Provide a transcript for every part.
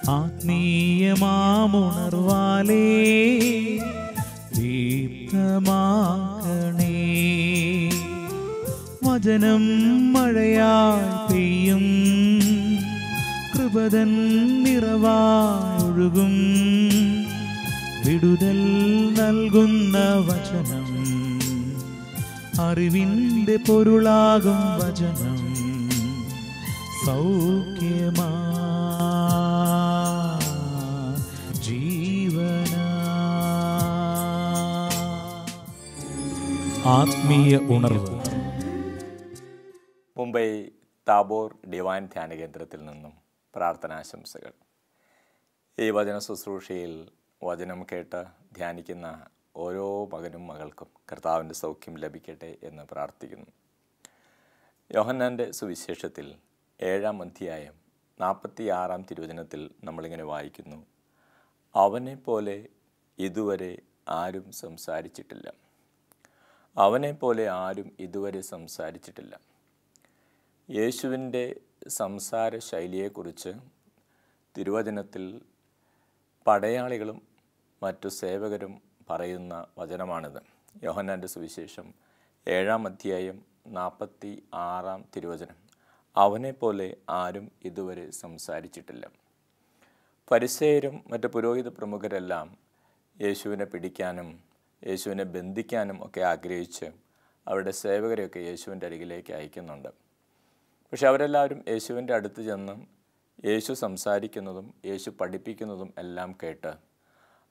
ആത്മീയമാമുണർവാലേ ദീപ്തമാക്കണേ. വചനം മഴയായി പെയ്യും, കൃപതൻ നിറവായൊഴുകും. വിടുതൽ നൽകുന്ന വചനം, അറിവിൻ്റെ പൊരുളാകും വചനം. സൗഖ്യമാ ജീവനാ. ആത്മീയ ഉണർവ്. മുംബൈ താബോർ ഡിവൈൻ ധ്യാന കേന്ദ്രത്തിൽ നിന്നും പ്രാർത്ഥനാശംസകൾ. ഈ വചന ശുശ്രൂഷയിൽ വചനം കേട്ട് ധ്യാനിക്കുന്ന ഓരോ മകനും മകൾക്കും കർത്താവിൻ്റെ സൗഖ്യം ലഭിക്കട്ടെ എന്ന് പ്രാർത്ഥിക്കുന്നു. യോഹന്നാൻ്റെ സുവിശേഷത്തിൽ 7-ാം അധ്യായം 46-ാം തിരുവചനത്തിൽ നമ്മളിങ്ങനെ വായിക്കുന്നു, അവനെപ്പോലെ ഇതുവരെ ആരും സംസാരിച്ചിട്ടില്ല. അവനെപ്പോലെ ആരും ഇതുവരെ സംസാരിച്ചിട്ടില്ല. യേശുവിൻ്റെ സംസാര ശൈലിയെക്കുറിച്ച് തിരുവചനത്തിൽ പടയാളികളും മറ്റു സേവകരും പറയുന്ന വചനമാണിത്. യോഹന്നാൻ്റെ സുവിശേഷം 7-ാം അധ്യായം 46-ാം തിരുവചനം, അവനെപ്പോലെ ആരും ഇതുവരെ സംസാരിച്ചിട്ടില്ല. ഫരിസേയരും മറ്റ് പുരോഹിത പ്രമുഖരെല്ലാം യേശുവിനെ പിടിക്കാനും യേശുവിനെ ബന്ധിക്കാനും ഒക്കെ ആഗ്രഹിച്ച് അവരുടെ സേവകരെയൊക്കെ യേശുവിൻ്റെ അരികിലേക്ക് അയക്കുന്നുണ്ട്. പക്ഷെ അവരെല്ലാവരും യേശുവിൻ്റെ അടുത്ത് ചെന്ന് യേശു സംസാരിക്കുന്നതും യേശു പഠിപ്പിക്കുന്നതും എല്ലാം കേട്ട്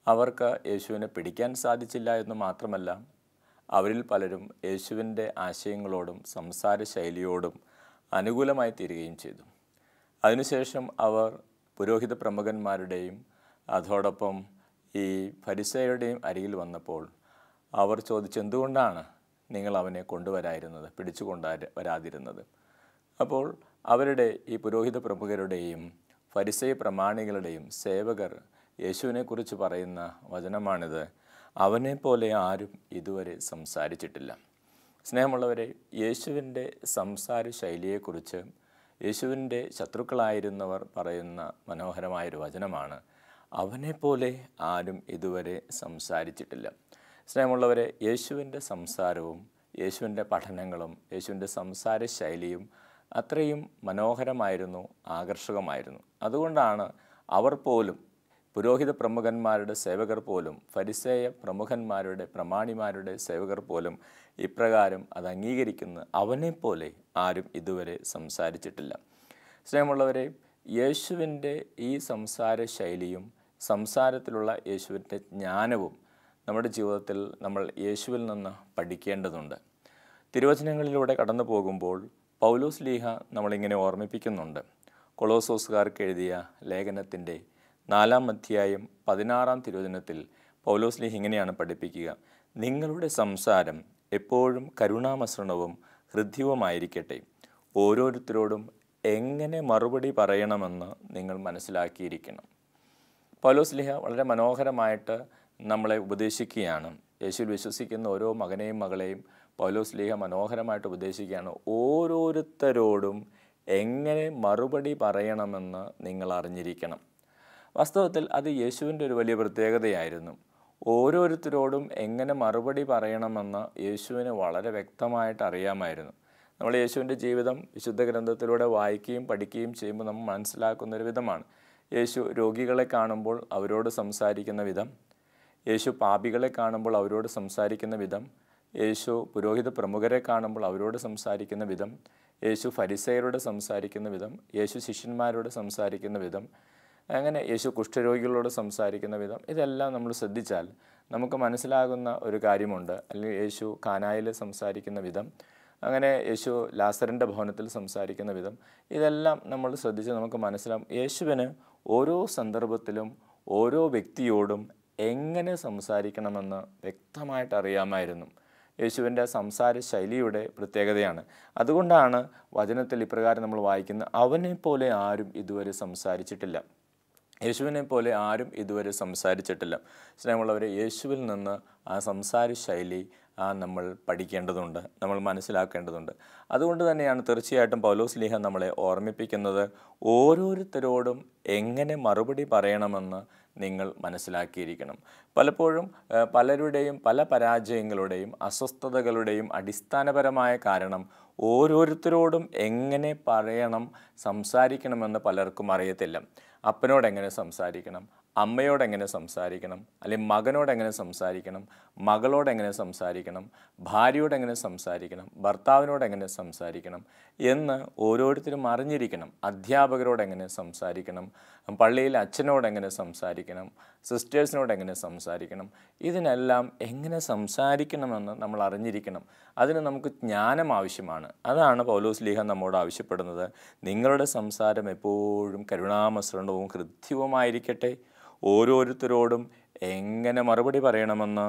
അവർക്ക് യേശുവിനെ പിടിക്കാൻ സാധിച്ചില്ല എന്ന് മാത്രമല്ല, അവരിൽ പലരും യേശുവിൻ്റെ ആശയങ്ങളോടും സംസാര ശൈലിയോടും അനുകൂലമായി തീരുകയും ചെയ്തു. അതിനുശേഷം അവർ പുരോഹിത പ്രമുഖന്മാരുടെയും അതോടൊപ്പം ഈ ഫരിസേയരുടെയും അരികിൽ വന്നപ്പോൾ അവർ ചോദിച്ചു, എന്തുകൊണ്ടാണ് നിങ്ങൾ അവനെ കൊണ്ടുവരാതിരുന്നത്, പിടിച്ചു വരാതിരുന്നത്? അപ്പോൾ അവരുടെ ഈ പുരോഹിത പ്രമുഖരുടെയും ഫരിസേയ പ്രമാണികളുടെയും സേവകർ യേശുവിനെക്കുറിച്ച് പറയുന്ന വചനമാണിത്, അവനെപ്പോലെ ആരും ഇതുവരെ സംസാരിച്ചിട്ടില്ല. സ്നേഹമുള്ളവരെ, യേശുവിൻ്റെ സംസാര ശൈലിയെക്കുറിച്ച് യേശുവിൻ്റെ ശത്രുക്കളായിരുന്നവർ പറയുന്ന മനോഹരമായൊരു വചനമാണ്, അവനെപ്പോലെ ആരും ഇതുവരെ സംസാരിച്ചിട്ടില്ല. സ്നേഹമുള്ളവരെ, യേശുവിൻ്റെ സംസാരവും യേശുവിൻ്റെ പഠനങ്ങളും യേശുവിൻ്റെ സംസാര ശൈലിയും അത്രയും മനോഹരമായിരുന്നു, ആകർഷകമായിരുന്നു. അതുകൊണ്ടാണ് അവർ പോലും, പുരോഹിത പ്രമുഖന്മാരുടെ സേവകർ പോലും, ഫരിസേയ പ്രമുഖന്മാരുടെ പ്രമാണിമാരുടെ സേവകർ പോലും ഇപ്രകാരം അത് അംഗീകരിക്കുന്ന, അവനെപ്പോലെ ആരും ഇതുവരെ സംസാരിച്ചിട്ടില്ല. സ്നേഹമുള്ളവരെ, യേശുവിൻ്റെ ഈ സംസാര ശൈലിയും സംസാരത്തിലുള്ള യേശുവിൻ്റെ ജ്ഞാനവും നമ്മുടെ ജീവിതത്തിൽ നമ്മൾ യേശുവിൽ നിന്ന് പഠിക്കേണ്ടതുണ്ട്. തിരുവചനങ്ങളിലൂടെ കടന്നു പോകുമ്പോൾ പൗലോസ് ലീഹ നമ്മളിങ്ങനെ ഓർമ്മിപ്പിക്കുന്നുണ്ട്. കൊളോസോസുകാർക്ക് എഴുതിയ ലേഖനത്തിൻ്റെ 4-ാം അധ്യായം 16-ാം തിരുവചനത്തിൽ പൗലോസ് ലീഹ ഇങ്ങനെയാണ് പഠിപ്പിക്കുക, നിങ്ങളുടെ സംസാരം എപ്പോഴും കരുണാമസൃണവും ഹൃദ്യവുമായിരിക്കട്ടെ, ഓരോരുത്തരോടും എങ്ങനെ മറുപടി പറയണമെന്ന് നിങ്ങൾ മനസ്സിലാക്കിയിരിക്കണം. പൗലോസ് ലീഹ വളരെ മനോഹരമായിട്ട് നമ്മളെ ഉപദേശിക്കുകയാണ്. യേശുവിൽ വിശ്വസിക്കുന്ന ഓരോ മകനെയും മകളെയും പൗലോസ് ലീഹ മനോഹരമായിട്ട് ഉപദേശിക്കുകയാണ്, ഓരോരുത്തരോടും എങ്ങനെ മറുപടി പറയണമെന്ന് നിങ്ങൾ അറിഞ്ഞിരിക്കണം. വാസ്തവത്തിൽ അത് യേശുവിൻ്റെ ഒരു വലിയ പ്രത്യേകതയായിരുന്നു. ഓരോരുത്തരോടും എങ്ങനെ മറുപടി പറയണമെന്ന് യേശുവിന് വളരെ വ്യക്തമായിട്ട് അറിയാമായിരുന്നു. നമ്മൾ യേശുവിൻ്റെ ജീവിതം വിശുദ്ധ ഗ്രന്ഥത്തിലൂടെ വായിക്കുകയും പഠിക്കുകയും ചെയ്യുമ്പോൾ നമ്മൾ മനസ്സിലാക്കുന്നൊരു വിധമാണ്. യേശു രോഗികളെ കാണുമ്പോൾ അവരോട് സംസാരിക്കുന്ന വിധം, യേശു പാപികളെ കാണുമ്പോൾ അവരോട് സംസാരിക്കുന്ന വിധം, യേശു പുരോഹിത പ്രമുഖരെ കാണുമ്പോൾ അവരോട് സംസാരിക്കുന്ന വിധം, യേശു ഫരിസേയരോട് സംസാരിക്കുന്ന വിധം, യേശു ശിഷ്യന്മാരോട് സംസാരിക്കുന്ന വിധം, അങ്ങനെ യേശു കുഷ്ഠരോഗികളോട് സംസാരിക്കുന്ന വിധം, ഇതെല്ലാം നമ്മൾ ശ്രദ്ധിച്ചാൽ നമുക്ക് മനസ്സിലാകുന്ന ഒരു കാര്യമുണ്ട്. അല്ലെങ്കിൽ യേശു കാനായിൽ സംസാരിക്കുന്ന വിധം, അങ്ങനെ യേശു ലാസറിൻ്റെ ഭവനത്തിൽ സംസാരിക്കുന്ന വിധം, ഇതെല്ലാം നമ്മൾ ശ്രദ്ധിച്ച് നമുക്ക് മനസ്സിലാവും യേശുവിന് ഓരോ സന്ദർഭത്തിലും ഓരോ വ്യക്തിയോടും എങ്ങനെ സംസാരിക്കണമെന്ന് വ്യക്തമായിട്ട് അറിയാമായിരുന്നു. യേശുവിൻ്റെ സംസാര ശൈലിയുടെ പ്രത്യേകതയാണ്. അതുകൊണ്ടാണ് വചനത്തിൽ ഇപ്രകാരം നമ്മൾ വായിക്കുന്നത്, അവനെപ്പോലെ ആരും ഇതുവരെ സംസാരിച്ചിട്ടില്ല. യേശുവിനെ പോലെ ആരും ഇതുവരെ സംസാരിച്ചിട്ടില്ല. സ്നേഹമുള്ളവരെ, യേശുവിൽ നിന്ന് ആ സംസാര ശൈലി, നമ്മൾ പഠിക്കേണ്ടതുണ്ട്, നമ്മൾ മനസ്സിലാക്കേണ്ടതുണ്ട്. അതുകൊണ്ട് തന്നെയാണ് തീർച്ചയായിട്ടും പൗലോസ്ലീഹ നമ്മളെ ഓർമ്മിപ്പിക്കുന്നത്, ഓരോരുത്തരോടും എങ്ങനെ മറുപടി പറയണമെന്ന് നിങ്ങൾ മനസ്സിലാക്കിയിരിക്കണം. പലപ്പോഴും പലരുടെയും പല പരാജയങ്ങളുടെയും അസ്വസ്ഥതകളുടെയും അടിസ്ഥാനപരമായ കാരണം ഓരോരുത്തരോടും എങ്ങനെ പറയണം, സംസാരിക്കണമെന്ന് പലർക്കും അറിയത്തില്ല. അപ്പനോടെങ്ങനെ സംസാരിക്കണം, അമ്മയോടെങ്ങനെ സംസാരിക്കണം, അല്ലെങ്കിൽ മകനോടെങ്ങനെ സംസാരിക്കണം, മകളോടെങ്ങനെ സംസാരിക്കണം, ഭാര്യയോടെങ്ങനെ സംസാരിക്കണം, ഭർത്താവിനോടെങ്ങനെ സംസാരിക്കണം എന്ന് ഓരോരുത്തരും അറിഞ്ഞിരിക്കണം. അധ്യാപകരോടെങ്ങനെ സംസാരിക്കണം, പള്ളിയിലെ അച്ഛനോടെങ്ങനെ സംസാരിക്കണം, സിസ്റ്റേഴ്സിനോടെങ്ങനെ സംസാരിക്കണം, ഇതിനെല്ലാം എങ്ങനെ സംസാരിക്കണമെന്ന് നമ്മൾ അറിഞ്ഞിരിക്കണം. അതിന് നമുക്ക് ജ്ഞാനം ആവശ്യമാണ്. അതാണ് പൗലോസ്ലീഹ നമ്മോട് ആവശ്യപ്പെടുന്നത്. നിങ്ങളുടെ സംസാരം എപ്പോഴും കരുണാമസൃണവും ഹൃദ്യവുമായിരിക്കട്ടെ. ഓരോരുത്തരോടും എങ്ങനെ മറുപടി പറയണമെന്ന്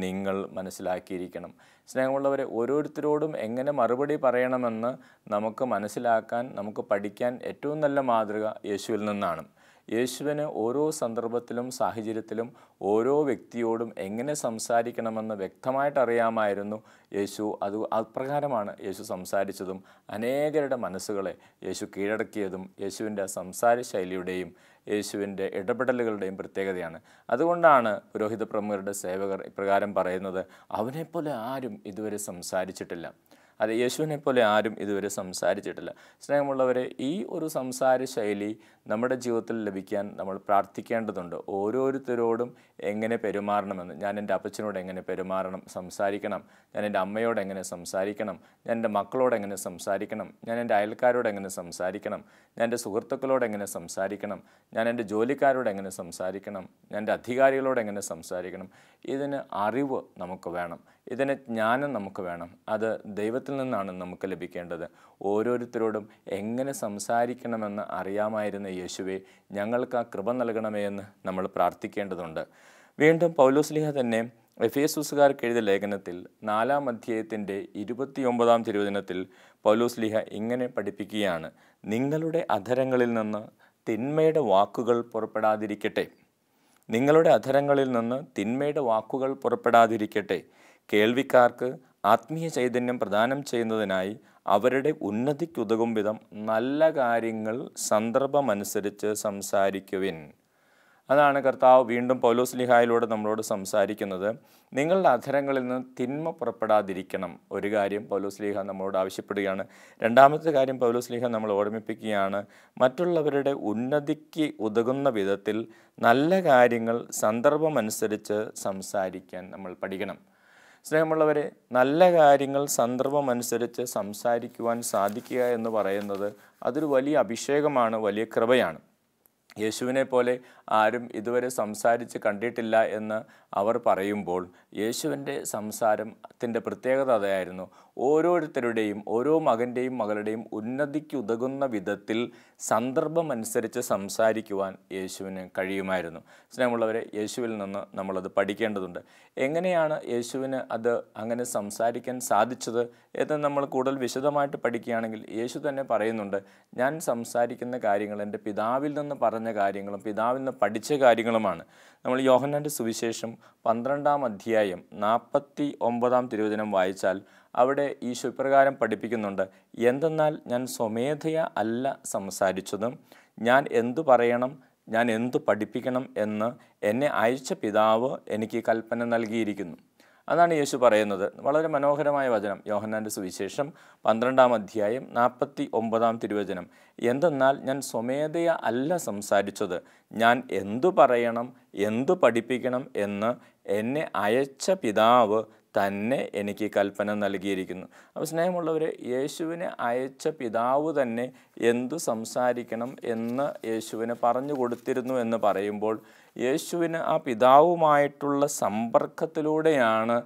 നിങ്ങൾ മനസ്സിലാക്കിയിരിക്കണം. സ്നേഹമുള്ളവരെ, ഓരോരുത്തരോടും എങ്ങനെ മറുപടി പറയണമെന്ന് നമുക്ക് മനസ്സിലാക്കാൻ, നമുക്ക് പഠിക്കാൻ ഏറ്റവും നല്ല മാതൃക യേശുവിൽ നിന്നാണ്. യേശുവിന് ഓരോ സന്ദർഭത്തിലും സാഹചര്യത്തിലും ഓരോ വ്യക്തിയോടും എങ്ങനെ സംസാരിക്കണമെന്ന് വ്യക്തമായിട്ട് അറിയാമായിരുന്നു. യേശു അപ്രകാരമാണ് യേശു സംസാരിച്ചതും അനേകരുടെ മനസ്സുകളെ യേശു കീഴടക്കിയതും യേശുവിൻ്റെ സംസാര ശൈലിയുടെയും യേശുവിൻ്റെ ഇടപെടലുകളുടെയും പ്രത്യേകതയാണ്. അതുകൊണ്ടാണ് പുരോഹിത പ്രമുഖരുടെ സേവകർ ഇപ്രകാരം പറയുന്നത്, അവനെപ്പോലെ ആരും ഇതുവരെ സംസാരിച്ചിട്ടില്ല. അത് യേശുവിനെ പോലെ ആരും ഇതുവരെ സംസാരിച്ചിട്ടില്ല. സ്നേഹമുള്ളവരെ, ഈ ഒരു സംസാര ശൈലി നമ്മുടെ ജീവിതത്തിൽ ലഭിക്കാൻ നമ്മൾ പ്രാർത്ഥിക്കേണ്ടതുണ്ട്. ഓരോരുത്തരോടും എങ്ങനെ പെരുമാറണമെന്ന്, ഞാൻ എൻ്റെ അപ്പച്ചനോട് എങ്ങനെ സംസാരിക്കണം, ഞാൻ എൻ്റെ അമ്മയോട് എങ്ങനെ സംസാരിക്കണം, ഞാൻ എൻ്റെ മക്കളോട് എങ്ങനെ സംസാരിക്കണം, ഞാൻ എൻ്റെ അയൽക്കാരോട് എങ്ങനെ സംസാരിക്കണം, ഞാൻ എൻ്റെ സുഹൃത്തുക്കളോട് എങ്ങനെ സംസാരിക്കണം, ഞാൻ എൻ്റെ ജോലിക്കാരോട് എങ്ങനെ സംസാരിക്കണം, ഞാൻ എൻ്റെ അധികാരികളോട് എങ്ങനെ സംസാരിക്കണം. ഇതിന് അറിവ് നമുക്ക് വേണം, ഇതിന് ജ്ഞാനം നമുക്ക് വേണം. അത് ദൈവത്തിൽ നിന്നാണ് നമുക്ക് ലഭിക്കേണ്ടത്. ഓരോരുത്തരോടും എങ്ങനെ സംസാരിക്കണമെന്ന് അറിയാമായിരുന്ന യേശുവേ, ഞങ്ങൾക്ക് ആ കൃപ നൽകണമേ എന്ന് നമ്മൾ പ്രാർത്ഥിക്കേണ്ടതുണ്ട്. വീണ്ടും പൗലോസ്ലീഹ തന്നെ എഫേസുസുകാർക്ക് എഴുതിയ ലേഖനത്തിൽ 4-ാം അധ്യായത്തിൻ്റെ 29-ാം തിരുവചനത്തിൽ പൗലോസ്ലീഹ ഇങ്ങനെ പഠിപ്പിക്കുകയാണ്, നിങ്ങളുടെ അധരങ്ങളിൽ നിന്ന് തിന്മയുടെ വാക്കുകൾ പുറപ്പെടാതിരിക്കട്ടെ. നിങ്ങളുടെ അധരങ്ങളിൽ നിന്ന് തിന്മയുടെ വാക്കുകൾ പുറപ്പെടാതിരിക്കട്ടെ. കേൾവിക്കാർക്ക് ആത്മീയ ചൈതന്യം പ്രദാനം ചെയ്യുന്നതിനായി അവരുടെ ഉന്നതിക്കുതകും വിധം നല്ല കാര്യങ്ങൾ സന്ദർഭമനുസരിച്ച് സംസാരിക്കുവിൻ. അതാണ് കർത്താവ് വീണ്ടും പൗലോസ്ലീഹായിലൂടെ നമ്മളോട് സംസാരിക്കുന്നത്. നിങ്ങളുടെ അധരങ്ങളിൽ നിന്ന് തിന്മ പുറപ്പെടാതിരിക്കണം. ഒരു കാര്യം പൗലോസ്ലീഹ നമ്മളോട് ആവശ്യപ്പെടുകയാണ്. രണ്ടാമത്തെ കാര്യം പൗലോസ്ലീഹ നമ്മൾ ഓർമ്മിപ്പിക്കുകയാണ്, മറ്റുള്ളവരുടെ ഉന്നതിക്ക് ഉതകുന്ന വിധത്തിൽ നല്ല കാര്യങ്ങൾ സന്ദർഭമനുസരിച്ച് സംസാരിക്കാൻ നമ്മൾ പഠിക്കണം. സ്നേഹമുള്ളവരെ, നല്ല കാര്യങ്ങൾ സന്ദർഭമനുസരിച്ച് സംസാരിക്കുവാൻ സാധിക്കുക എന്ന് പറയുന്നത് അതൊരു വലിയ അഭിഷേകമാണ്, വലിയ കൃപയാണ്. യേശുവിനെ പോലെ ആരും ഇതുവരെ സംസാരിച്ച് കണ്ടിട്ടില്ല എന്ന് അവർ പറയുമ്പോൾ യേശുവിൻ്റെ സംസാരത്തിൻ്റെ പ്രത്യേകത അതായിരുന്നു. ഓരോരുത്തരുടെയും ഓരോ മകൻ്റെയും മകളുടെയും ഉന്നതിക്ക് ഉതകുന്ന വിധത്തിൽ സന്ദർഭമനുസരിച്ച് സംസാരിക്കുവാൻ യേശുവിന് കഴിയുമായിരുന്നു. സ്നേഹമുള്ളവരെ, യേശുവിൽ നിന്ന് നമ്മളത് പഠിക്കേണ്ടതുണ്ട്. എങ്ങനെയാണ് യേശുവിന് അത് അങ്ങനെ സംസാരിക്കാൻ സാധിച്ചത് എന്ന് നമ്മൾ കൂടുതൽ വിശദമായിട്ട് പഠിക്കുകയാണെങ്കിൽ യേശു തന്നെ പറയുന്നുണ്ട്, ഞാൻ സംസാരിക്കുന്ന കാര്യങ്ങൾ എൻ്റെ പിതാവിൽ നിന്ന് പറഞ്ഞ കാര്യങ്ങളും പിതാവിൽ നിന്ന് പഠിച്ച കാര്യങ്ങളുമാണ്. നമ്മൾ യോഹന്നാൻ്റെ സുവിശേഷം 12-ാം അധ്യായം 49-ാം തിരുവചനം വായിച്ചാൽ അവിടെ ഈശോ ഇപ്രകാരം പഠിപ്പിക്കുന്നുണ്ട്, എന്തെന്നാൽ ഞാൻ സ്വമേധയ അല്ല സംസാരിച്ചതും ഞാൻ എന്തു പറയണം, ഞാൻ എന്തു പഠിപ്പിക്കണം എന്ന് എന്നെ അയച്ച പിതാവ് എനിക്ക് കൽപ്പന നൽകിയിരിക്കുന്നു. അതാണ് യേശു പറയുന്നത്. വളരെ മനോഹരമായ വചനം. യോഹന്നാൻ്റെ സുവിശേഷം 12-ാം അധ്യായം 49-ാം തിരുവചനം, എന്തെന്നാൽ ഞാൻ സ്വമേധയ അല്ല സംസാരിച്ചത്, ഞാൻ എന്തു പറയണം, എന്തു പഠിപ്പിക്കണം എന്ന് എന്നെ അയച്ച പിതാവ് തന്നെ എനിക്ക് കൽപ്പന നൽകിയിരിക്കുന്നു. അപ്പോൾ സ്നേഹമുള്ളവരെ, യേശുവിനെ അയച്ച പിതാവ് തന്നെ എന്തു സംസാരിക്കണം എന്ന് യേശുവിന് പറഞ്ഞു കൊടുത്തിരുന്നു എന്ന് പറയുമ്പോൾ യേശുവിന് ആ പിതാവുമായിട്ടുള്ള സമ്പർക്കത്തിലൂടെയാണ്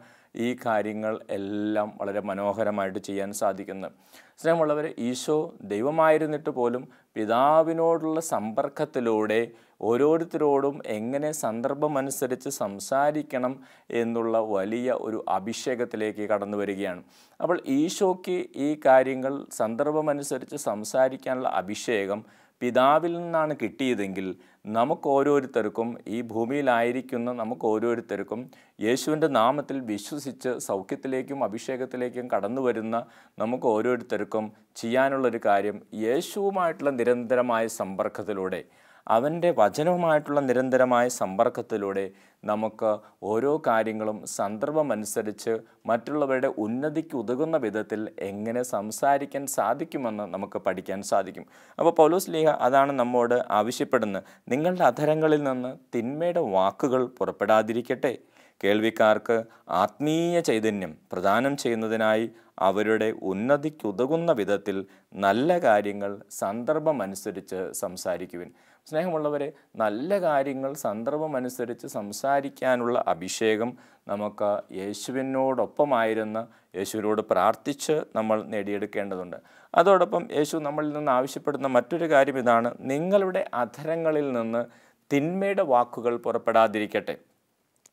ഈ കാര്യങ്ങൾ എല്ലാം വളരെ മനോഹരമായിട്ട് ചെയ്യാൻ സാധിക്കുന്നത്. സ്നേഹമുള്ളവരെ, ഈശോ ദൈവമായിരുന്നിട്ട് പോലും പിതാവിനോടുള്ള സമ്പർക്കത്തിലൂടെ ഓരോരുത്തരോടും എങ്ങനെ സന്ദർഭമനുസരിച്ച് സംസാരിക്കണം എന്നുള്ള വലിയ ഒരു അഭിഷേകത്തിലേക്ക് കടന്നു വരികയാണ്. അപ്പോൾ ഈശോയ്ക്ക് ഈ കാര്യങ്ങൾ സന്ദർഭമനുസരിച്ച് സംസാരിക്കാനുള്ള അഭിഷേകം പിതാവിൽ നിന്നാണ് കിട്ടിയതെങ്കിൽ നമുക്ക് ഓരോരുത്തർക്കും, ഈ ഭൂമിയിലായിരിക്കുന്ന നമുക്ക് ഓരോരുത്തർക്കും യേശുവിൻ്റെ നാമത്തിൽ വിശ്വസിച്ച് സൗഖ്യത്തിലേക്കും അഭിഷേകത്തിലേക്കും കടന്നു വരുന്ന നമുക്ക് ഓരോരുത്തർക്കും ചെയ്യാനുള്ളൊരു കാര്യം, യേശുവുമായിട്ടുള്ള നിരന്തരമായ സമ്പർക്കത്തിലൂടെ, അവൻ്റെ വചനവുമായിട്ടുള്ള നിരന്തരമായ സമ്പർക്കത്തിലൂടെ നമുക്ക് ഓരോ കാര്യങ്ങളും സന്ദർഭമനുസരിച്ച് മറ്റുള്ളവരുടെ ഉന്നതിക്ക് ഉതകുന്ന വിധത്തിൽ എങ്ങനെ സംസാരിക്കാൻ സാധിക്കുമെന്ന് നമുക്ക് പഠിക്കാൻ സാധിക്കും. അപ്പോൾ പൗലോസ് ശ്ലീഹ അതാണ് നമ്മോട് ആവശ്യപ്പെടുന്നത്. നിങ്ങളുടെ അധരങ്ങളിൽ നിന്ന് തിന്മയുടെ വാക്കുകൾ പുറപ്പെടാതിരിക്കട്ടെ. കേൾവിക്കാർക്ക് ആത്മീയ ചൈതന്യം പ്രദാനം ചെയ്യുന്നതിനായി അവരുടെ ഉന്നതിക്കുതകുന്ന വിധത്തിൽ നല്ല കാര്യങ്ങൾ സന്ദർഭമനുസരിച്ച് സംസാരിക്കുവിൻ. സ്നേഹമുള്ളവരെ, നല്ല കാര്യങ്ങൾ സന്ദർഭമനുസരിച്ച് സംസാരിക്കാനുള്ള അഭിഷേകം നമുക്ക് യേശുവിനോടൊപ്പമായിരുന്ന, യേശുവിനോട് പ്രാർത്ഥിച്ച് നമ്മൾ നേടിയെടുക്കേണ്ടതുണ്ട്. അതോടൊപ്പം യേശു നമ്മളിൽ നിന്ന് ആവശ്യപ്പെടുന്ന മറ്റൊരു കാര്യം ഇതാണ്: നിങ്ങളുടെ അധരങ്ങളിൽ നിന്ന് തിന്മയുടെ വാക്കുകൾ പുറപ്പെടാതിരിക്കട്ടെ.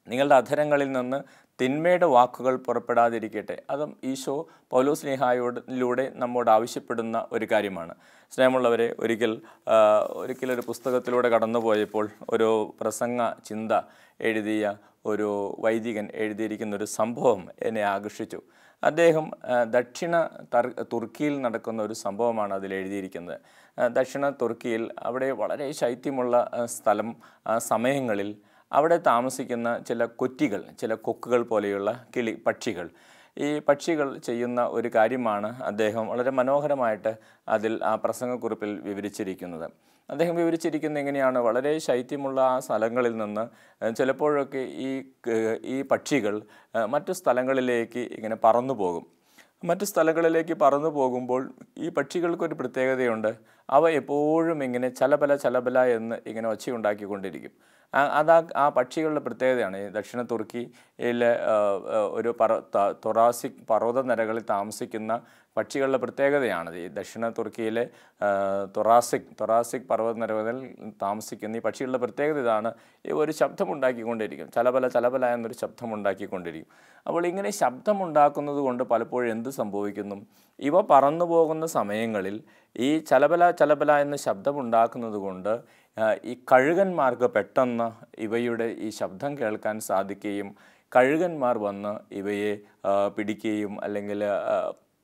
നിങ്ങളുടെ അധരങ്ങളിൽ നിന്ന് തിന്മയുടെ വാക്കുകൾ പുറപ്പെടാതിരിക്കട്ടെ. അതും ഈശോ പൗലോസ് ശ്ലീഹായിലൂടെ നമ്മോട് ആവശ്യപ്പെടുന്ന ഒരു കാര്യമാണ്. സ്നേഹമുള്ളവരെ, ഒരിക്കലൊരു പുസ്തകത്തിലൂടെ കടന്നുപോയപ്പോൾ ഒരു പ്രസംഗ ചിന്ത എഴുതിയ ഒരു വൈദികൻ എഴുതിയിരിക്കുന്നൊരു സംഭവം എന്നെ ആകർഷിച്ചു. അദ്ദേഹം ദക്ഷിണ തുർക്കിയിൽ നടക്കുന്ന ഒരു സംഭവമാണ് അതിൽ എഴുതിയിരിക്കുന്നത്. ദക്ഷിണ തുർക്കിയിൽ അവിടെ വളരെ ശൈത്യമുള്ള സമയങ്ങളിൽ അവിടെ താമസിക്കുന്ന ചില കൊറ്റികൾ, ചില കൊക്കുകൾ പോലെയുള്ള പക്ഷികൾ, ഈ പക്ഷികൾ ചെയ്യുന്ന ഒരു കാര്യമാണ് അദ്ദേഹം വളരെ മനോഹരമായിട്ട് അതിൽ ആ പ്രസംഗക്കുറിപ്പിൽ വിവരിച്ചിരിക്കുന്നത്. അദ്ദേഹം വിവരിച്ചിരിക്കുന്നത് എങ്ങനെയാണ്: വളരെ ശൈത്യമുള്ള ആ സ്ഥലങ്ങളിൽ നിന്ന് ചിലപ്പോഴൊക്കെ ഈ പക്ഷികൾ മറ്റു സ്ഥലങ്ങളിലേക്ക് ഇങ്ങനെ പറന്നു പോകും. മറ്റു സ്ഥലങ്ങളിലേക്ക് പറന്നു പോകുമ്പോൾ ഈ പക്ഷികൾക്കൊരു പ്രത്യേകതയുണ്ട്. അവ എപ്പോഴും ഇങ്ങനെ ചലബല എന്ന് ഇങ്ങനെ ഒച്ചയുണ്ടാക്കിക്കൊണ്ടിരിക്കും. ആ പക്ഷികളുടെ പ്രത്യേകതയാണ്. ഈ ദക്ഷിണ തുർക്കിയിലെ ഒരു തൊറാസിക് പർവ്വതനിരകളിൽ താമസിക്കുന്ന പക്ഷികളുടെ പ്രത്യേകതയാണത്. ഈ ദക്ഷിണ തുർക്കിയിലെ തൊറാസിക് പർവ്വതനിരകളിൽ താമസിക്കുന്ന ഈ പക്ഷികളുടെ പ്രത്യേകത ഇതാണ്: ഒരു ശബ്ദമുണ്ടാക്കിക്കൊണ്ടിരിക്കും, ചലബല എന്നൊരു ശബ്ദമുണ്ടാക്കിക്കൊണ്ടിരിക്കും. അപ്പോൾ ഇങ്ങനെ ശബ്ദമുണ്ടാക്കുന്നത് കൊണ്ട് പലപ്പോഴും എന്ത് സംഭവിക്കുന്നു? ഇവ പറന്നു പോകുന്ന സമയങ്ങളിൽ ഈ ചലബല എന്ന ശബ്ദമുണ്ടാക്കുന്നത് കൊണ്ട് ഈ കഴുകന്മാർക്ക് പെട്ടെന്ന് ഇവയുടെ ഈ ശബ്ദം കേൾക്കാൻ സാധിക്കുകയും കഴുകന്മാർ വന്ന് ഇവയെ പിടിക്കുകയും അല്ലെങ്കിൽ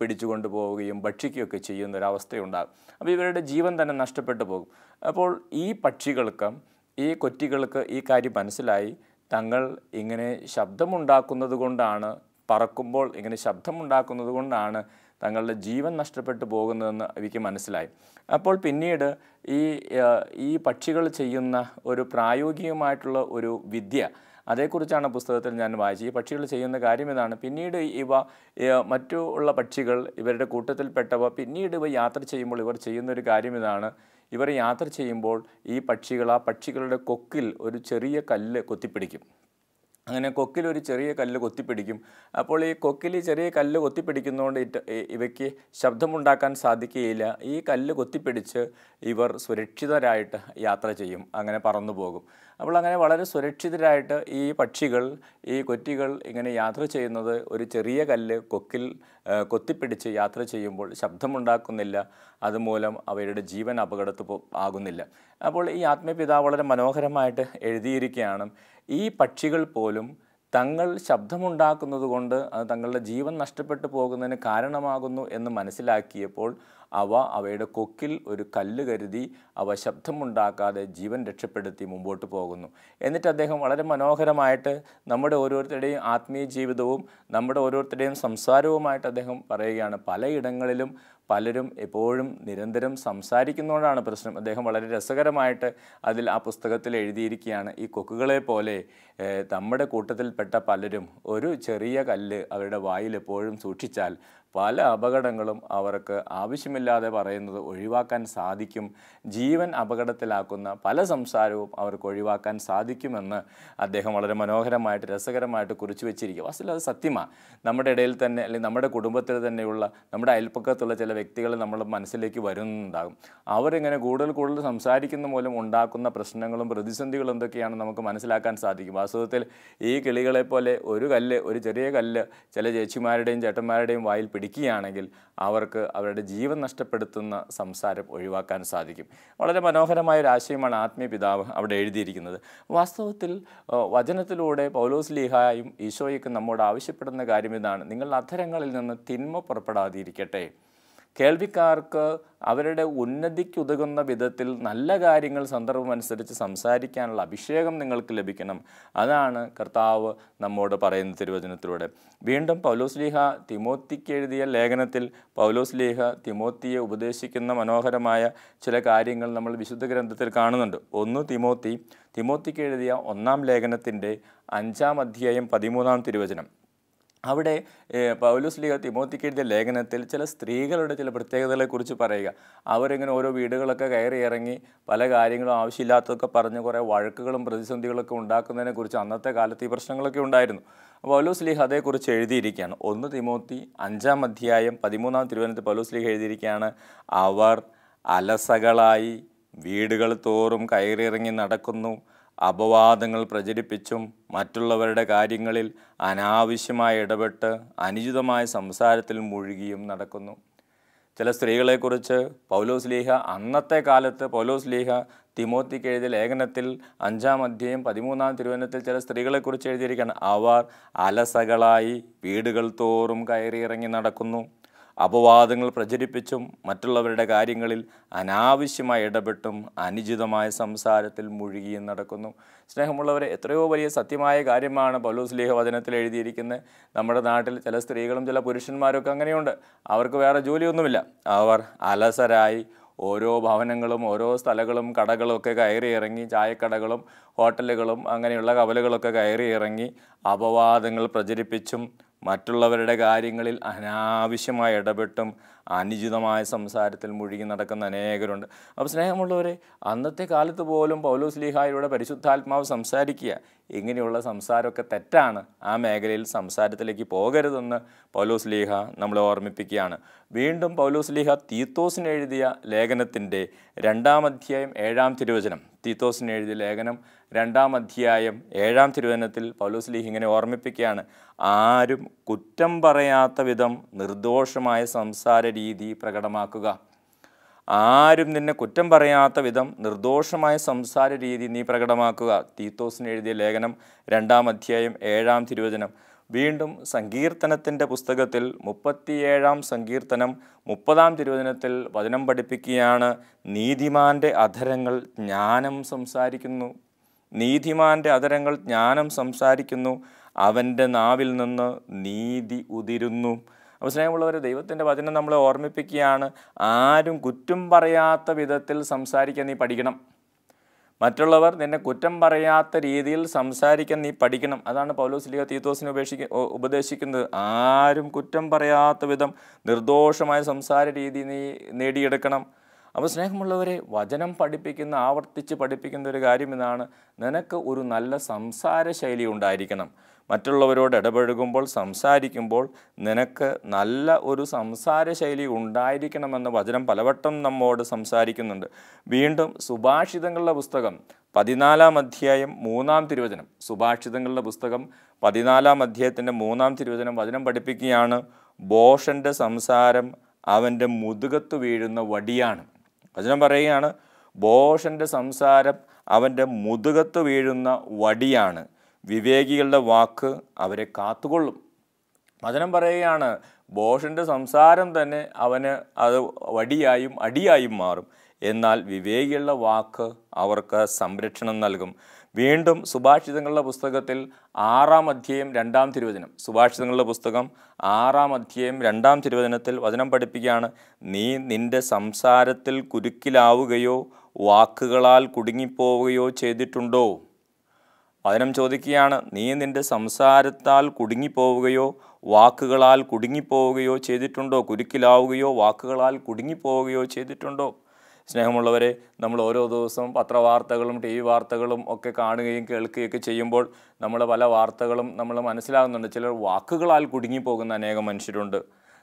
പിടിച്ചുകൊണ്ട് പോവുകയും ഭക്ഷിക്കുകയൊക്കെ ചെയ്യുന്നൊരവസ്ഥയുണ്ടാകും. അപ്പോൾ ഇവരുടെ ജീവൻ തന്നെ നഷ്ടപ്പെട്ടു പോകും. അപ്പോൾ ഈ കൊറ്റികൾക്ക് ഈ കാര്യം മനസ്സിലായി. തങ്ങൾ ഇങ്ങനെ ശബ്ദമുണ്ടാക്കുന്നത് കൊണ്ടാണ്, പറക്കുമ്പോൾ ഇങ്ങനെ ശബ്ദമുണ്ടാക്കുന്നത് കൊണ്ടാണ് തങ്ങളുടെ ജീവൻ നഷ്ടപ്പെട്ടു പോകുന്നതെന്ന് എനിക്ക് മനസ്സിലായി. അപ്പോൾ പിന്നീട് ഈ പക്ഷികൾ ചെയ്യുന്ന ഒരു പ്രായോഗികമായിട്ടുള്ള ഒരു വിദ്യ, അതേക്കുറിച്ചാണ് പുസ്തകത്തിൽ ഞാൻ വായിച്ചത്. ഈ പക്ഷികൾ ചെയ്യുന്ന കാര്യം ഇതാണ്: പിന്നീട് മറ്റുള്ള പക്ഷികൾ, ഇവരുടെ കൂട്ടത്തിൽപ്പെട്ടവ പിന്നീട് യാത്ര ചെയ്യുമ്പോൾ ഇവർ ചെയ്യുന്നൊരു കാര്യം ഇതാണ്: ഇവർ യാത്ര ചെയ്യുമ്പോൾ ഈ പക്ഷികളുടെ കൊക്കിൽ ഒരു ചെറിയ കല്ല് കൊത്തിപ്പിടിക്കും. അങ്ങനെ കൊക്കിൽ ഒരു ചെറിയ കല്ല് കൊത്തിപ്പിടിക്കും. അപ്പോൾ ഈ കൊക്കിൽ ചെറിയ കല്ല് കൊത്തിപ്പിടിക്കുന്നതുകൊണ്ട് ഇവയ്ക്ക് ശബ്ദമുണ്ടാക്കാൻ സാധിക്കുകയില്ല. ഈ കല്ല് കൊത്തിപ്പിടിച്ച് ഇവർ സുരക്ഷിതരായിട്ട് യാത്ര ചെയ്യും, അങ്ങനെ പറന്നു പോകും. അപ്പോൾ അങ്ങനെ വളരെ സുരക്ഷിതരായിട്ട് ഈ കൊറ്റികൾ ഇങ്ങനെ യാത്ര ചെയ്യുന്നത് ഒരു ചെറിയ കല്ല് കൊക്കിൽ കൊത്തിപ്പിടിച്ച് യാത്ര ചെയ്യുമ്പോൾ ശബ്ദമുണ്ടാക്കുന്നില്ല. അതുമൂലം അവരുടെ ജീവൻ ആകുന്നില്ല. അപ്പോൾ ഈ ആത്മീയപിതാവ് വളരെ മനോഹരമായിട്ട് എഴുതിയിരിക്കുകയാണ്: ഈ പക്ഷികൾ പോലും തങ്ങൾ ശബ്ദമുണ്ടാക്കുന്നത് കൊണ്ട് അത് തങ്ങളുടെ ജീവൻ നഷ്ടപ്പെട്ടു പോകുന്നതിന് കാരണമാകുന്നു എന്ന് മനസ്സിലാക്കിയപ്പോൾ അവയുടെ കൊക്കിൽ ഒരു കല്ല് കരുതി അവ ശബ്ദമുണ്ടാക്കാതെ ജീവൻ രക്ഷപ്പെടുത്തി മുമ്പോട്ട് പോകുന്നു. എന്നിട്ട് അദ്ദേഹം വളരെ മനോഹരമായിട്ട് നമ്മുടെ ഓരോരുത്തരുടെയും ആത്മീയ ജീവിതവും നമ്മുടെ ഓരോരുത്തരുടെയും സംസാരവുമായിട്ട് അദ്ദേഹം പറയുകയാണ്: പലയിടങ്ങളിലും പലരും എപ്പോഴും നിരന്തരം സംസാരിക്കുന്നതുകൊണ്ടാണ് പ്രശ്നം. അദ്ദേഹം വളരെ രസകരമായിട്ട് ആ പുസ്തകത്തിൽ എഴുതിയിരിക്കുകയാണ്: ഈ കൊക്കുകളെ പോലെ നമ്മുടെ കൂട്ടത്തിൽപ്പെട്ട പലരും ഒരു ചെറിയ കല്ല് അവരുടെ വായിൽ എപ്പോഴും സൂക്ഷിച്ചാൽ പല അപകടങ്ങളും അവർക്ക് ആവശ്യമില്ലാതെ പറയുന്നത് ഒഴിവാക്കാൻ സാധിക്കും. ജീവൻ അപകടത്തിലാക്കുന്ന പല സംസാരവും അവർക്ക് ഒഴിവാക്കാൻ സാധിക്കുമെന്ന് അദ്ദേഹം വളരെ മനോഹരമായിട്ട് രസകരമായിട്ട് കുറിച്ച് വെച്ചിരിക്കുക. വസ്തുത അത് സത്യമാണ്. നമ്മുടെ ഇടയിൽ തന്നെ, അല്ലെങ്കിൽ നമ്മുടെ കുടുംബത്തിൽ തന്നെയുള്ള, നമ്മുടെ അയൽപ്പക്കത്തുള്ള ചില വ്യക്തികൾ നമ്മുടെ മനസ്സിലേക്ക് വരുന്നുണ്ടാകും. അവരിങ്ങനെ കൂടുതൽ സംസാരിക്കുന്ന മൂലം ഉണ്ടാക്കുന്ന പ്രശ്നങ്ങളും പ്രതിസന്ധികളും എന്തൊക്കെയാണെന്ന് നമുക്ക് മനസ്സിലാക്കാൻ സാധിക്കും. വാസ്തവത്തിൽ ഈ കിളികളെ പോലെ ഒരു ചെറിയ കല്ല് ചില ചേച്ചിമാരുടെയും ചേട്ടന്മാരുടെയും വായിൽ പിടിക്കുകയാണെങ്കിൽ അവർക്ക് അവരുടെ ജീവൻ നഷ്ടപ്പെടുത്തുന്ന സംസാരം ഒഴിവാക്കാൻ സാധിക്കും. വളരെ മനോഹരമായ ഒരു ആശയമാണ് ആത്മീയ പിതാവ് അവിടെ എഴുതിയിരിക്കുന്നത്. വാസ്തവത്തിൽ വചനത്തിലൂടെ പൗലോസ് ലീഹായും ഈശോയ്ക്ക് നമ്മോട് ആവശ്യപ്പെടുന്ന കാര്യം ഇതാണ്: നിങ്ങളുടെ അധരങ്ങളിൽ നിന്ന് തിന്മ പുറപ്പെടാതിരിക്കട്ടെ. കേൾവിക്കാർക്ക് അവരുടെ ഉന്നതിക്കുതകുന്ന വിധത്തിൽ നല്ല കാര്യങ്ങൾ സന്ദർഭമനുസരിച്ച് സംസാരിക്കാനുള്ള അഭിഷേകം നിങ്ങൾക്ക് ലഭിക്കണം. അതാണ് കർത്താവ് നമ്മോട് പറയുന്ന തിരുവചനത്തിലൂടെ. വീണ്ടും പൗലോസ് ലീഹ തിമോത്തിക്ക് എഴുതിയ ലേഖനത്തിൽ പൗലോസ് ലീഹ തിമോത്തിയെ ഉപദേശിക്കുന്ന മനോഹരമായ ചില കാര്യങ്ങൾ നമ്മൾ വിശുദ്ധ ഗ്രന്ഥത്തിൽ കാണുന്നുണ്ട്. 1 തിമോത്തിക്ക് എഴുതിയ 1-ാം ലേഖനത്തിൻ്റെ 5-ാം അധ്യായം 13-ാം തിരുവചനം. അവിടെ പൗലോസ് ലീഹ തിമോത്തിക്ക് എഴുതിയ ലേഖനത്തിൽ ചില സ്ത്രീകളുടെ ചില പ്രത്യേകതകളെക്കുറിച്ച് പറയുക. അവരിങ്ങനെ ഓരോ വീടുകളൊക്കെ കയറി ഇറങ്ങി പല കാര്യങ്ങളും ആവശ്യമില്ലാത്തതൊക്കെ പറഞ്ഞ് കുറേ വഴക്കുകളും പ്രതിസന്ധികളൊക്കെ ഉണ്ടാക്കുന്നതിനെക്കുറിച്ച് അന്നത്തെ കാലത്ത് ഈ പ്രശ്നങ്ങളൊക്കെ ഉണ്ടായിരുന്നു. പൗലോസ് ലീഹ അതേക്കുറിച്ച് എഴുതിയിരിക്കുകയാണ്. 1 തിമോത്തി 5-ാം അധ്യായം 13-ാം തിരുവചനത്തിൽ പൗലോസ് ലീഹ എഴുതിയിരിക്കുകയാണ്: അവർ അലസകളായി വീടുകൾ തോറും കയറിയിറങ്ങി നടക്കുന്നു, അപവാദങ്ങൾ പ്രചരിപ്പിച്ചും മറ്റുള്ളവരുടെ കാര്യങ്ങളിൽ അനാവശ്യമായി ഇടപെട്ട് അനുചിതമായ സംസാരത്തിൽ മുഴുകിയും നടക്കുന്നു. ചില സ്ത്രീകളെക്കുറിച്ച് പൗലോസ് ലീഹ അന്നത്തെ കാലത്ത് പൗലോസ് ലീഹ തിമോത്തിക്ക് എഴുതിയ ലേഖനത്തിൽ 5-ാം അധ്യായം 13-ാം തിരുവചനത്തിൽ ചില സ്ത്രീകളെക്കുറിച്ച് എഴുതിയിരിക്കുകയാണ്: അവർ അലസകളായി വീടുകൾ തോറും കയറിയിറങ്ങി നടക്കുന്നു, അപവാദങ്ങൾ പ്രചരിപ്പിച്ചും മറ്റുള്ളവരുടെ കാര്യങ്ങളിൽ അനാവശ്യമായി ഇടപെട്ടും അനുചിതമായ സംസാരത്തിൽ മുഴുകിയും നടക്കുന്നു. സ്നേഹമുള്ളവരെ, എത്രയോ വലിയ സത്യമായ കാര്യമാണ് പൗലോസ് ലീഹ വചനത്തിൽ എഴുതിയിരിക്കുന്നത്. നമ്മുടെ നാട്ടിൽ ചില സ്ത്രീകളും ചില പുരുഷന്മാരൊക്കെ അങ്ങനെയുണ്ട്. അവർക്ക് വേറെ ജോലിയൊന്നുമില്ല. അവർ അലസരായി ഓരോ ഭവനങ്ങളും ഓരോ സ്ഥലങ്ങളും കടകളൊക്കെ കയറി ഇറങ്ങി, ചായക്കടകളും ഹോട്ടലുകളും അങ്ങനെയുള്ള കവലകളൊക്കെ കയറി ഇറങ്ങി അപവാദങ്ങൾ പ്രചരിപ്പിച്ചും മറ്റുള്ളവരുടെ കാര്യങ്ങളിൽ അനാവശ്യമായി ഇടപെട്ടും അനുചിതമായ സംസാരത്തിൽ മുഴുകി നടക്കുന്ന അനേകരുണ്ട്. അപ്പോൾ സ്നേഹമുള്ളവരെ, അന്നത്തെ കാലത്ത് പോലും പൗലോസ് ലീഹായുടെ പരിശുദ്ധാത്മാവ് സംസാരിക്കുക, ഇങ്ങനെയുള്ള സംസാരമൊക്കെ തെറ്റാണ്, ആ മേഖലയിൽ സംസാരത്തിലേക്ക് പോകരുതെന്ന് പൗലോസ് ലീഹ നമ്മളെ ഓർമ്മിപ്പിക്കുകയാണ്. വീണ്ടും പൗലോസ് ലീഹ തീത്തോസിന് എഴുതിയ ലേഖനത്തിൻ്റെ 2-ാം അധ്യായം 7-ാം തിരുവചനം, തീത്തോസിന് എഴുതിയ ലേഖനം 2-ാം അധ്യായം 7-ാം തിരുവചനത്തിൽ പൗലോസ് ലീഹ ഇങ്ങനെ ഓർമ്മിപ്പിക്കുകയാണ്: ആരും കുറ്റം പറയാത്ത വിധം നിർദോഷമായ സംസാര രീതി പ്രകടമാക്കുക. ആരും നിന്നെ കുറ്റം പറയാത്ത വിധം നിർദോഷമായ സംസാര രീതി നീ പ്രകടമാക്കുക. തീത്തോസിന് എഴുതിയ ലേഖനം 2-ാം അധ്യായം 7-ാം തിരുവചനം. വീണ്ടും സങ്കീർത്തനത്തിൻ്റെ പുസ്തകത്തിൽ 37-ാം സങ്കീർത്തനം 30-ാം തിരുവചനത്തിൽ വചനം പഠിപ്പിക്കുകയാണ്: നീതിമാൻ്റെ അധരങ്ങൾ ജ്ഞാനം സംസാരിക്കുന്നു, നീതിമാൻ്റെ അധരങ്ങൾ ജ്ഞാനം സംസാരിക്കുന്നു, അവൻ്റെ നാവിൽ നിന്ന് നീതി ഉതിരുന്നു. അപ്പോൾ സ്നേഹമുള്ളവരെ, ദൈവത്തിൻ്റെ വചനം നമ്മളെ ഓർമ്മിപ്പിക്കുകയാണ്: ആരും കുറ്റം പറയാത്ത വിധത്തിൽ സംസാരിക്കാൻ നീ പഠിക്കണം. മറ്റുള്ളവർ നിന്നെ കുറ്റം പറയാത്ത രീതിയിൽ സംസാരിക്കാൻ നീ പഠിക്കണം. അതാണ് പൗലോസ് ലീഹ തീത്തോസിനെ ഉപദേശിക്കുന്നത്. ആരും കുറ്റം പറയാത്ത വിധം നിർദോഷമായ സംസാര രീതി നീ നേടിയെടുക്കണം. അപ്പോൾ സ്നേഹമുള്ളവരെ, വചനം ആവർത്തിച്ച് പഠിപ്പിക്കുന്ന ഒരു കാര്യം ഇതാണ്: നിനക്ക് ഒരു നല്ല സംസാര ശൈലി ഉണ്ടായിരിക്കണം. മറ്റുള്ളവരോട് ഇടപഴകുമ്പോൾ, സംസാരിക്കുമ്പോൾ നിനക്ക് നല്ല ഒരു സംസാര ശൈലി ഉണ്ടായിരിക്കണമെന്ന് വചനം പലവട്ടം നമ്മോട് സംസാരിക്കുന്നുണ്ട്. വീണ്ടും സുഭാഷിതങ്ങളുടെ പുസ്തകം 14-ാം അധ്യായം 3-ാം തിരുവചനം, സുഭാഷിതങ്ങളുടെ പുസ്തകം 14-ാം അധ്യായത്തിൻ്റെ 3-ാം തിരുവചനം വചനം പഠിപ്പിക്കുകയാണ്: ഭോഷൻ്റെ സംസാരം അവൻ്റെ മുതുകത്ത് വീഴുന്ന വടിയാണ്. വചനം പറയുകയാണ്: ഭോഷൻ്റെ സംസാരം അവൻ്റെ മുതുകത്ത് വീഴുന്ന വടിയാണ്, വിവേകികളുടെ വാക്ക് അവരെ കാത്തുകൊള്ളും. വചനം പറയുകയാണ്, ഭോഷൻ്റെ സംസാരം തന്നെ അവന് അത് വടിയായും അടിയായും മാറും, എന്നാൽ വിവേകികളുടെ വാക്ക് അവർക്ക് സംരക്ഷണം നൽകും. വീണ്ടും സുഭാഷിതങ്ങളുടെ പുസ്തകത്തിൽ 6-ാം അധ്യായം 2-ാം തിരുവചനം, സുഭാഷിതങ്ങളുടെ പുസ്തകം 6-ാം അധ്യായം 2-ാം തിരുവചനത്തിൽ വചനം പഠിപ്പിക്കുകയാണ്: നീ നിന്റെ സംസാരത്തിൽ കുരുക്കിലാവുകയോ വാക്കുകളാൽ കുടുങ്ങിപ്പോവുകയോ ചെയ്തിട്ടുണ്ടോ? വചനം ചോദിക്കുകയാണ്: നീ നിന്റെ സംസാരത്താൽ കുടുങ്ങിപ്പോവുകയോ വാക്കുകളാൽ കുടുങ്ങിപ്പോവുകയോ ചെയ്തിട്ടുണ്ടോ? കുരുക്കിലാവുകയോ വാക്കുകളാൽ കുടുങ്ങിപ്പോവുകയോ ചെയ്തിട്ടുണ്ടോ? സ്നേഹമുള്ളവരെ, നമ്മൾ ഓരോ ദിവസവും പത്രവാർത്തകളും ടി വി വാർത്തകളും ഒക്കെ കാണുകയും കേൾക്കുകയൊക്കെ ചെയ്യുമ്പോൾ നമ്മൾ പല വാർത്തകളും നമ്മൾ മനസ്സിലാകുന്നുണ്ട്. ചിലർ വാക്കുകളാൽ കുടുങ്ങിപ്പോകുന്ന അനേകം മനുഷ്യരുണ്ട്,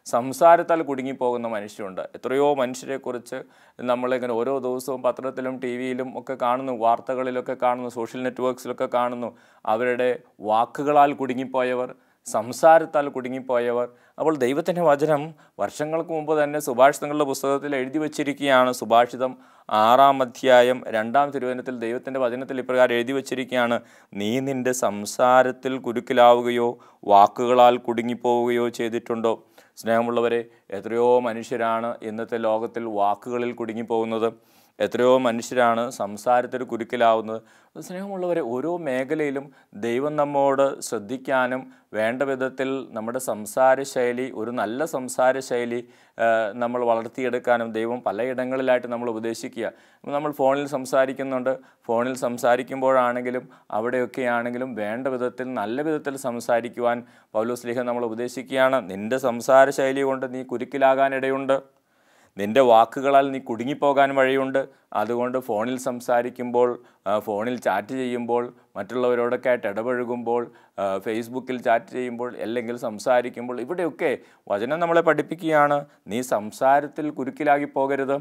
സംസാരത്താൽ കുടുങ്ങിപ്പോകുന്ന മനുഷ്യരുണ്ട്. എത്രയോ മനുഷ്യരെക്കുറിച്ച് നമ്മളിങ്ങനെ ഓരോ ദിവസവും പത്രത്തിലും ടി വിയിലും ഒക്കെ കാണുന്നു, വാർത്തകളിലൊക്കെ കാണുന്നു, സോഷ്യൽ നെറ്റ്വർക്ക്സിലൊക്കെ കാണുന്നു. അവരുടെ വാക്കുകളാൽ കുടുങ്ങിപ്പോയവർ, സംസാരത്താൽ കുടുങ്ങിപ്പോയവർ. അപ്പോൾ ദൈവത്തിൻ്റെ വചനം വർഷങ്ങൾക്ക് മുമ്പ് തന്നെ സുഭാഷിതങ്ങളുടെ പുസ്തകത്തിൽ എഴുതി വച്ചിരിക്കുകയാണ്. സുഭാഷിതം 6-ാം അധ്യായം 2-ാം തിരുവചനത്തിൽ ദൈവത്തിൻ്റെ വചനത്തിൽ ഇപ്രകാരം എഴുതി വച്ചിരിക്കുകയാണ്: നീ നിൻ്റെ സംസാരത്തിൽ കുരുക്കിലാവുകയോ വാക്കുകളാൽ കുടുങ്ങിപ്പോവുകയോ ചെയ്തിട്ടുണ്ടോ? സ്നേഹമുള്ളവരെ, എത്രയോ മനുഷ്യരാണ് ഇന്നത്തെ ലോകത്തിൽ വാക്കുകളിൽ കുടുങ്ങിപ്പോകുന്നത്. എത്രയോ മനുഷ്യരാണ് സംസാരത്തിൽ കുരുക്കിലാവുന്നത്. സ്നേഹമുള്ളവരെ, ഓരോ മേഖലയിലും ദൈവം നമ്മോട് ശ്രദ്ധിക്കാനും വേണ്ട വിധത്തിൽ നമ്മുടെ സംസാര ശൈലി, ഒരു നല്ല സംസാര ശൈലി നമ്മൾ വളർത്തിയെടുക്കാനും ദൈവം പലയിടങ്ങളിലായിട്ട് നമ്മൾ ഉപദേശിക്കുക. നമ്മൾ ഫോണിൽ സംസാരിക്കുന്നുണ്ട്. ഫോണിൽ സംസാരിക്കുമ്പോഴാണെങ്കിലും അവിടെയൊക്കെ ആണെങ്കിലും വേണ്ട വിധത്തിൽ നല്ല വിധത്തിൽ സംസാരിക്കുവാൻ പൗലോസ്ലീഹ നമ്മൾ ഉപദേശിക്കുകയാണ്. നിൻ്റെ സംസാര ശൈലി കൊണ്ട് നീ കുരുക്കിലാകാനിടയുണ്ട്. നിൻ്റെ വാക്കുകളാൽ നീ കുടുങ്ങിപ്പോകാൻ വഴിയുണ്ട്. അതുകൊണ്ട് ഫോണിൽ സംസാരിക്കുമ്പോൾ, ഫോണിൽ ചാറ്റ് ചെയ്യുമ്പോൾ, മറ്റുള്ളവരോടൊക്കെ ആയിട്ട് ഇടപഴകുമ്പോൾ, ഫേസ്ബുക്കിൽ ചാറ്റ് ചെയ്യുമ്പോൾ, അല്ലെങ്കിൽ സംസാരിക്കുമ്പോൾ, ഇവിടെയൊക്കെ വചനം നമ്മളെ പഠിപ്പിക്കുകയാണ്: നീ സംസാരത്തിൽ കുരുക്കിലാകി പോകരുത്,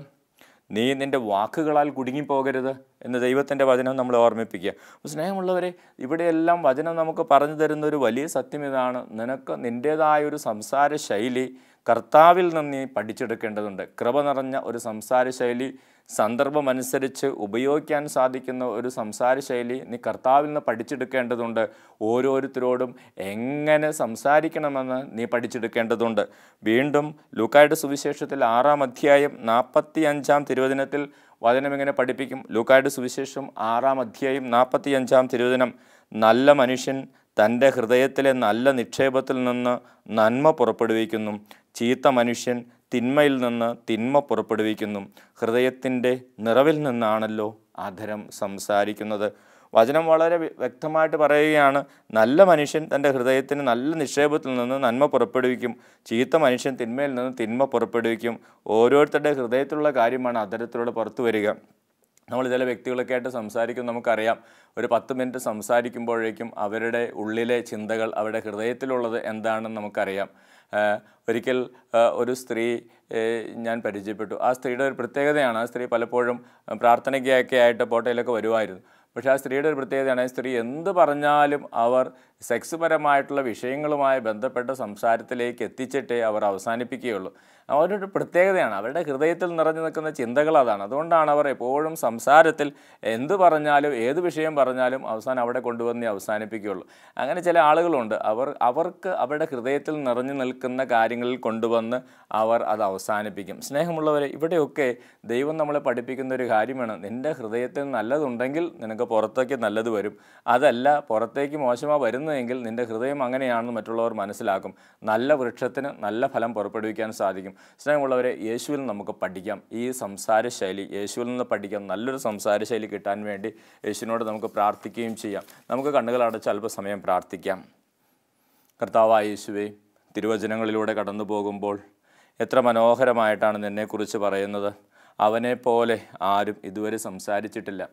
നീ നിൻ്റെ വാക്കുകളാൽ കുടുങ്ങിപ്പോകരുത് എന്ന് ദൈവത്തിൻ്റെ വചനം നമ്മളെ ഓർമ്മിപ്പിക്കുക. സ്നേഹമുള്ളവരെ, ഇവിടെയെല്ലാം വചനം നമുക്ക് പറഞ്ഞു തരുന്ന ഒരു വലിയ സത്യം ഇതാണ്: നിനക്ക് നിൻ്റേതായൊരു സംസാര ശൈലി കർത്താവിൽ നിന്ന് നീ പഠിച്ചെടുക്കേണ്ടതുണ്ട്. കൃപ നിറഞ്ഞ ഒരു സംസാര ശൈലി, സന്ദർഭമനുസരിച്ച് ഉപയോഗിക്കാൻ സാധിക്കുന്ന ഒരു സംസാര ശൈലി നീ കർത്താവിൽ നിന്ന് പഠിച്ചെടുക്കേണ്ടതുണ്ട്. ഓരോരുത്തരോടും എങ്ങനെ സംസാരിക്കണമെന്ന് നീ പഠിച്ചെടുക്കേണ്ടതുണ്ട്. വീണ്ടും ലൂക്കായുടെ സുവിശേഷത്തിൽ 6-ാം അധ്യായം 45-ാം തിരുവചനത്തിൽ വചനം ഇങ്ങനെ പഠിപ്പിക്കും. ലൂക്കായുടെ സുവിശേഷം 6-ാം അധ്യായം 45-ാം തിരുവചനം: നല്ല മനുഷ്യൻ തൻ്റെ ഹൃദയത്തിലെ നല്ല നിക്ഷേപത്തിൽ നിന്ന് നന്മ പുറപ്പെടുവിക്കുന്നു, ചീത്ത മനുഷ്യൻ തിന്മയിൽ നിന്ന് തിന്മ പുറപ്പെടുവിക്കുന്നു. ഹൃദയത്തിൻ്റെ നിറവിൽ നിന്നാണല്ലോ അധരം സംസാരിക്കുന്നത്. വചനം വളരെ വ്യക്തമായിട്ട് പറയുകയാണ്: നല്ല മനുഷ്യൻ തൻ്റെ ഹൃദയത്തിന് നല്ല നിക്ഷേപത്തിൽ നിന്ന് നന്മ പുറപ്പെടുവിക്കും, ചീത്ത മനുഷ്യൻ തിന്മയിൽ നിന്ന് തിന്മ പുറപ്പെടുവിക്കും. ഓരോരുത്തരുടെ ഹൃദയത്തിലുള്ള കാര്യമാണ് അധരത്തിലൂടെ പുറത്തു വരിക. നമ്മൾ ചില വ്യക്തികളൊക്കെ ആയിട്ട് സംസാരിക്കും, നമുക്കറിയാം. ഒരു 10 മിനിറ്റ് സംസാരിക്കുമ്പോഴേക്കും അവരുടെ ഉള്ളിലെ ചിന്തകൾ, അവരുടെ ഹൃദയത്തിലുള്ളത് എന്താണെന്ന് നമുക്കറിയാം. ഒരിക്കൽ ഒരു സ്ത്രീ ഞാൻ പരിചയപ്പെട്ടു. ആ സ്ത്രീയുടെ ഒരു പ്രത്യേകതയാണ്, ആ സ്ത്രീ പലപ്പോഴും പ്രാർത്ഥനയ്ക്കൊക്കെ ആയിട്ട് പോട്ടയിലൊക്കെ വരുമായിരുന്നു. പക്ഷേ ആ സ്ത്രീയുടെ ഒരു പ്രത്യേകതയാണ്, ആ സ്ത്രീ എന്ത് പറഞ്ഞാലും അവർ സെക്സ് പരമായിട്ടുള്ള വിഷയങ്ങളുമായി ബന്ധപ്പെട്ട സംസാരത്തിലേക്ക് എത്തിച്ചിട്ടേ അവർ അവസാനിപ്പിക്കുകയുള്ളൂ. അവരുടെ പ്രത്യേകതയാണ്, അവരുടെ ഹൃദയത്തിൽ നിറഞ്ഞു നിൽക്കുന്ന ചിന്തകൾ അതാണ്. അതുകൊണ്ടാണ് അവർ എപ്പോഴും സംസാരത്തിൽ എന്ത് പറഞ്ഞാലും ഏത് വിഷയം പറഞ്ഞാലും അവസാനം അവിടെ കൊണ്ടുവന്ന് അവസാനിപ്പിക്കുകയുള്ളൂ. അങ്ങനെ ചില ആളുകളുണ്ട്, അവർക്ക് അവരുടെ ഹൃദയത്തിൽ നിറഞ്ഞു നിൽക്കുന്ന കാര്യങ്ങളിൽ കൊണ്ടുവന്ന് അവർ അത് അവസാനിപ്പിക്കും. സ്നേഹമുള്ളവരെ, ഇവിടെയൊക്കെ ദൈവം നമ്മളെ പഠിപ്പിക്കുന്ന ഒരു കാര്യമാണ്: നിൻ്റെ ഹൃദയത്തിൽ നല്ലതുണ്ടെങ്കിൽ നിനക്ക് പുറത്തേക്ക് നല്ലത് വരും. അതല്ല, പുറത്തേക്ക് മോശமாக വരുന്നതെങ്കിൽ നിൻ്റെ ഹൃദയം അങ്ങനെയാണെന്ന് മറ്റുള്ളവർ മനസ്സിലാക്കും. നല്ല വൃക്ഷത്തിന് നല്ല ഫലം പുറപ്പെടുവിക്കാൻ സാധിക്കും. സ്നേഹമുള്ളവരെ, യേശുവിൽ നമുക്ക് പഠിക്കാം. ഈ സംസാര ശൈലി യേശുവിൽ നിന്ന് പഠിക്കാം. നല്ലൊരു സംസാര ശൈലി കിട്ടാൻ വേണ്ടി യേശുവിനോട് നമുക്ക് പ്രാർത്ഥിക്കുകയും ചെയ്യാം. നമുക്ക് കണ്ണുകൾ അടച്ച് അല്പസമയം പ്രാർത്ഥിക്കാം. കർത്താവായ യേശുവേ, തിരുവചനങ്ങളിലൂടെ കടന്നു പോകുമ്പോൾ എത്ര മനോഹരമായിട്ടാണ് നിന്നെക്കുറിച്ച് പറയുന്നത്. അവനെപ്പോലെ ആരും ഇതുവരെ സംസാരിച്ചിട്ടില്ല,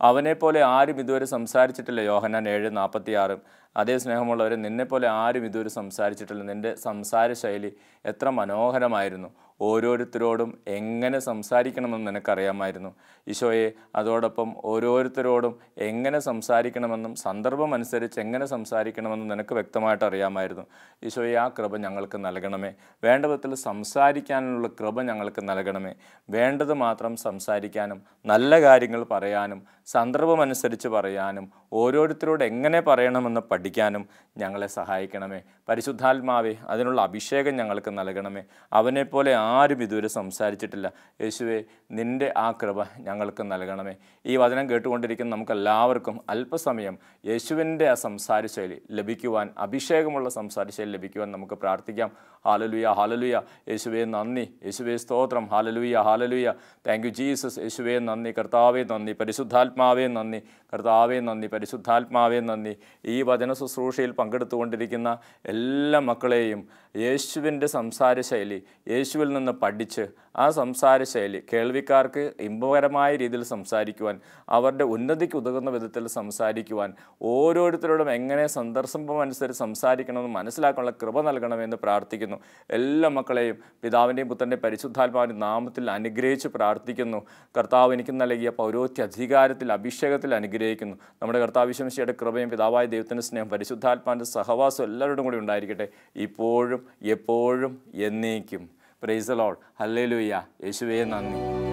അവനെപ്പോലെ ആരും ഇതുവരെ സംസാരിച്ചിട്ടില്ല. യോഹന്നാൻ 7:46. അതേ സ്നേഹമുള്ളവരെ, നിന്നെപ്പോലെ ആരും ഇതുവരെ സംസാരിച്ചിട്ടില്ല. നിൻ്റെ സംസാര ശൈലി എത്ര മനോഹരമായിരുന്നു. ഓരോരുത്തരോടും എങ്ങനെ സംസാരിക്കണമെന്ന് നിനക്കറിയാമായിരുന്നു ഈശോയെ. അതോടൊപ്പം ഓരോരുത്തരോടും എങ്ങനെ സംസാരിക്കണമെന്നും സന്ദർഭം അനുസരിച്ച് എങ്ങനെ സംസാരിക്കണമെന്നും നിനക്ക് വ്യക്തമായിട്ട് അറിയാമായിരുന്നു ഈശോയെ. ആ കൃപ ഞങ്ങൾക്ക് നൽകണമേ. വേണ്ട വിധത്തിൽ സംസാരിക്കാനുള്ള കൃപ ഞങ്ങൾക്ക് നൽകണമേ. വേണ്ടത് മാത്രം സംസാരിക്കാനും നല്ല കാര്യങ്ങൾ പറയാനും സന്ദർഭമനുസരിച്ച് പറയാനും ഓരോരുത്തരോട് എങ്ങനെ പറയണമെന്ന് പഠിക്കാനും ഞങ്ങളെ സഹായിക്കണമേ. പരിശുദ്ധാത്മാവേ, അതിനുള്ള അഭിഷേകം ഞങ്ങൾക്ക് നൽകണമേ. അവനെപ്പോലെ ആരും ഇതുവരെ സംസാരിച്ചിട്ടില്ല യേശുവേ. നിൻ്റെ ആ കൃപ ഞങ്ങൾക്ക് നൽകണമേ. ഈ വചനം കേട്ടുകൊണ്ടിരിക്കുന്ന നമുക്കെല്ലാവർക്കും അല്പസമയം യേശുവിൻ്റെ ആ സംസാര ശൈലി ലഭിക്കുവാൻ, അഭിഷേകമുള്ള സംസാര ശൈലി ലഭിക്കുവാൻ നമുക്ക് പ്രാർത്ഥിക്കാം. ഹാലലുയ, ഹാലലുയ. യേശുവേ നന്ദി, യേശുവേ സ്തോത്രം. Hallelujah, hallelujah. Thank you Jesus. യേശുവേ നന്ദി, കർത്താവേ നന്ദി, പരിശുദ്ധാത്മാവേ നന്ദി, കർത്താവേ നന്ദി, പരിശുദ്ധാത്മാവേ നന്ദി. ഈ വചന ശുശ്രൂഷയിൽ പങ്കെടുത്തുകൊണ്ടിരിക്കുന്ന എല്ലാ മക്കളെയും യേശുവിൻ്റെ സംസാര ശൈലി യേശുവിൽ നിന്ന് പഠിച്ച് ആ സംസാര ശൈലി കേൾവിക്കാർക്ക് ഇമ്പകരമായ രീതിയിൽ സംസാരിക്കുവാൻ, അവരുടെ ഉന്നതിക്ക് ഉതകുന്ന വിധത്തിൽ സംസാരിക്കുവാൻ, ഓരോരുത്തരോടും എങ്ങനെ സന്ദർഭം അനുസരിച്ച് സംസാരിക്കണമെന്ന് മനസ്സിലാക്കാനുള്ള കൃപ നൽകണമെന്ന് പ്രാർത്ഥിക്കുന്നു. എല്ലാ മക്കളെയും പിതാവിൻ്റെയും പുത്രൻ്റെയും പരിശുദ്ധാത്മാവിൻ്റെ നാമത്തിൽ അനുഗ്രഹിച്ച് പ്രാർത്ഥിക്കുന്നു. കർത്താവ് എനിക്ക് നൽകിയ പൗരോഹിത്യ അധികാരത്തിൽ, അഭിഷേകത്തിൽ അനുഗ്രഹിക്കുന്നു. നമ്മുടെ കർത്താവ് യേശുമിശിഹായുടെ കൃപയും പിതാവായ ദൈവത്തിൻ്റെ ദൈവസ്നേഹം പരിശുദ്ധാത്മാവിൻ്റെ സഹവാസം എല്ലാവരോടും കൂടി ഉണ്ടായിരിക്കട്ടെ, ഇപ്പോഴും എപ്പോഴും എന്നേക്കും. Praise the Lord. ഹല്ലേലൂയ. യേശുവേ നന്ദി.